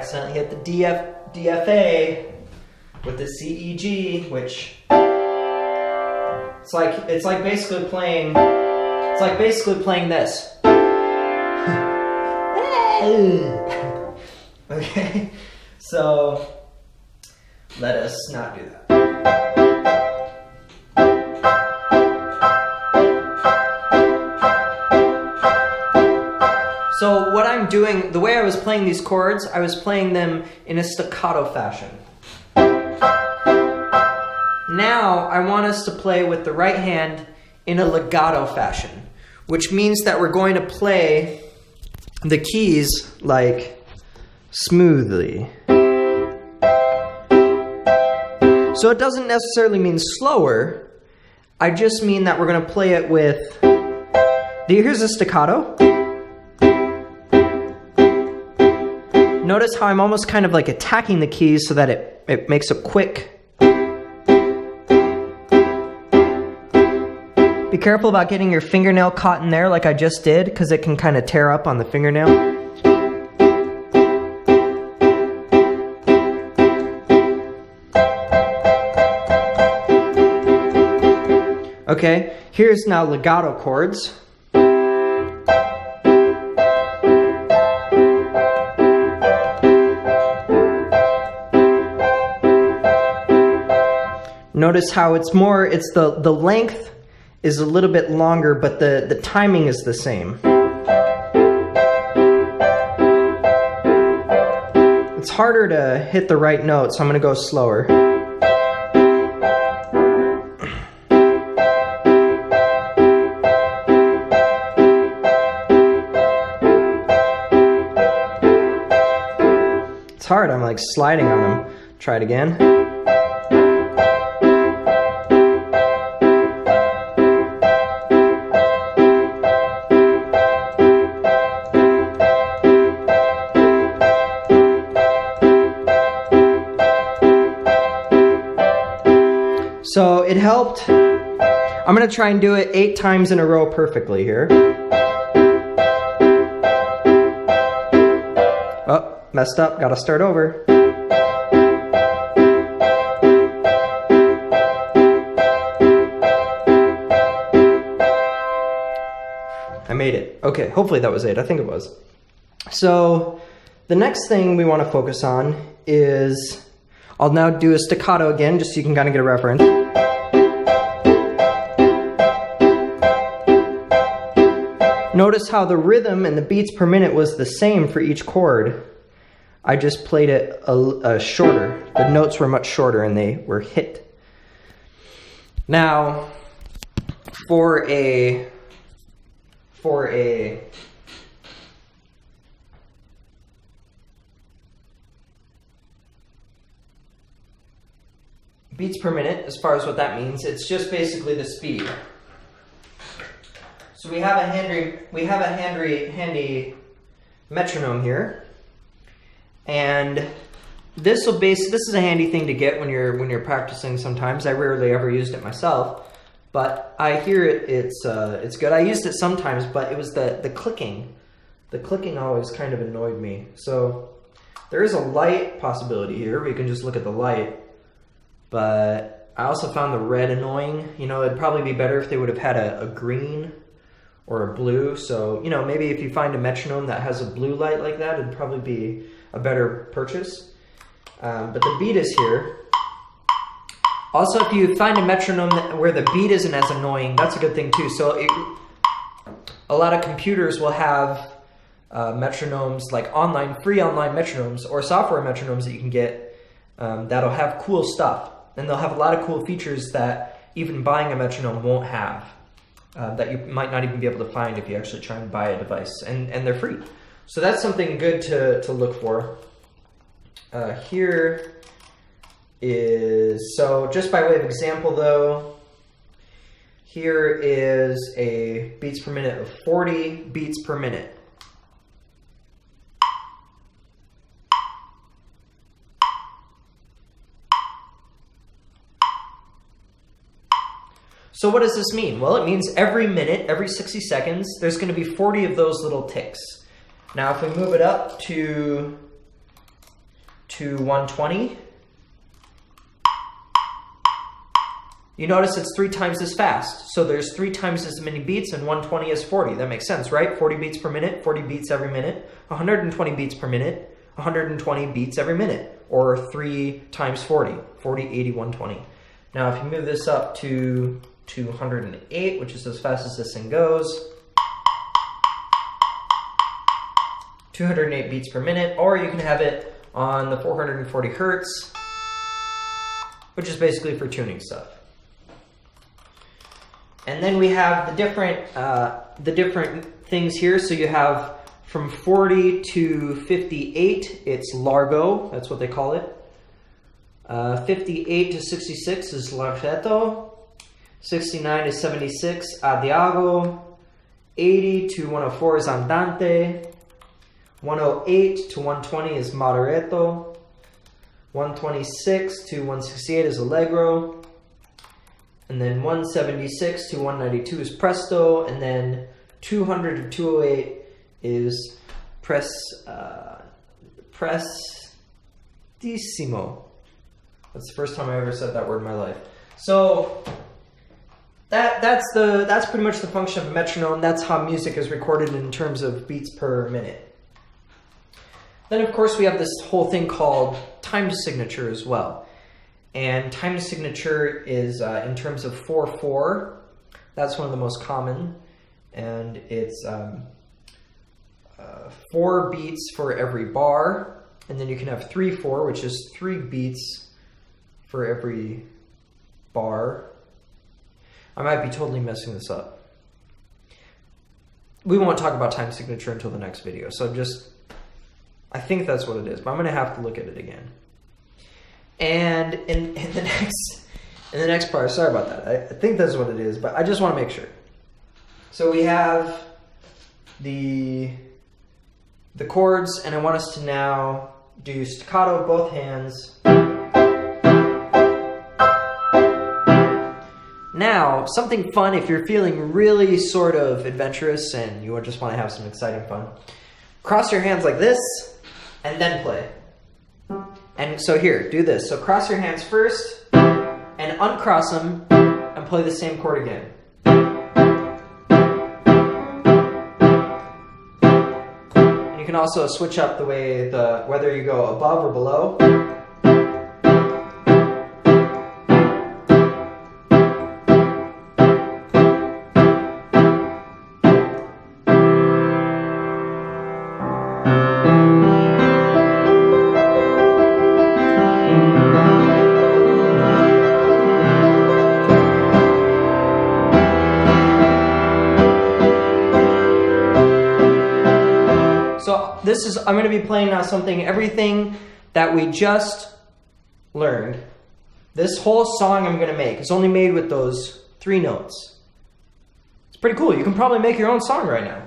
accidentally hit the DFA with the CEG, which it's like basically playing this. Okay, so let us not do that. So what I'm doing, the way I was playing these chords, I was playing them in a staccato fashion. Now I want us to play with the right hand in a legato fashion, which means that we're going to play the keys like smoothly. So it doesn't necessarily mean slower. I just mean that we're going to play it with, here's a staccato. Notice how I'm almost kind of like attacking the keys so that it makes a quick. Be careful about getting your fingernail caught in there like I just did, because it can kind of tear up on the fingernail. Okay, here's now legato chords. Notice how it's the length is a little bit longer, but the timing is the same. It's harder to hit the right note, so I'm going to go slower. It's hard, I'm like sliding on them. Try it again. So it helped. I'm going to try and do it 8 times in a row perfectly here. Oh, messed up. Got to start over. I made it. Okay, hopefully that was 8. I think it was. So the next thing we want to focus on is, I'll now do a staccato again, just so you can kind of get a reference. Notice how the rhythm and the beats per minute was the same for each chord. I just played it shorter. The notes were much shorter and they were hit. Now, for a beats per minute, as far as what that means, it's just basically the speed. So we have a handy metronome here, and this is a handy thing to get when you're practicing. Sometimes I rarely ever used it myself, but I hear it's good. I used it sometimes, but it was the clicking. The clicking always kind of annoyed me. So there is a light possibility here. We can just look at the light. But I also found the red annoying. You know, it'd probably be better if they would have had a green or a blue. So, you know, maybe if you find a metronome that has a blue light like that, it'd probably be a better purchase. But the beat is here. Also, if you find a metronome where the beat isn't as annoying, that's a good thing too. So a lot of computers will have metronomes, like free online metronomes or software metronomes that you can get that'll have cool stuff. And they'll have a lot of cool features that even buying a metronome won't have, that you might not even be able to find if you actually try and buy a device. And they're free. So that's something good to look for. Here is, so just by way of example though, here is a beats per minute of 40 beats per minute. So what does this mean? Well, it means every minute, every 60 seconds, there's going to be 40 of those little ticks. Now, if we move it up to to 120. You notice it's 3 times as fast. So there's 3 times as many beats and 120 is 40. That makes sense, right? 40 beats per minute, 40 beats every minute, 120 beats per minute, 120 beats every minute, or 3 times 40, 40, 80, 120. Now if you move this up to 208, which is as fast as this thing goes, 208 beats per minute, or you can have it on the 440 hertz, which is basically for tuning stuff. And then we have the different things here. So you have from 40 to 58, it's largo, that's what they call it. 58 to 66 is larghetto. 69 to 76, adagio. 80 to 104 is andante. 108 to 120 is moderato. 126 to 168 is allegro. And then 176 to 192 is presto. And then 200 to 208 is prestissimo. That's the first time I ever said that word in my life. So that's pretty much the function of a metronome. That's how music is recorded in terms of beats per minute. Then of course we have this whole thing called time signature as well. And time signature is in terms of 4/4. That's one of the most common. And it's 4 beats for every bar. And then you can have 3/4, which is 3 beats for every bar. I might be totally messing this up. We won't talk about time signature until the next video. So I think that's what it is, but I'm going to have to look at it again. And in the next part, sorry about that. I think that's what it is, but I just want to make sure. So we have the chords, and I want us to now do staccato with both hands. Now, something fun if you're feeling really sort of adventurous and you just want to have some exciting fun. Cross your hands like this, and then play. And so here, do this. So cross your hands first, and uncross them, and play the same chord again. And you can also switch up the way whether you go above or below. I'm going to be playing now everything that we just learned. This whole song I'm going to make is only made with those 3 notes. It's pretty cool. You can probably make your own song right now.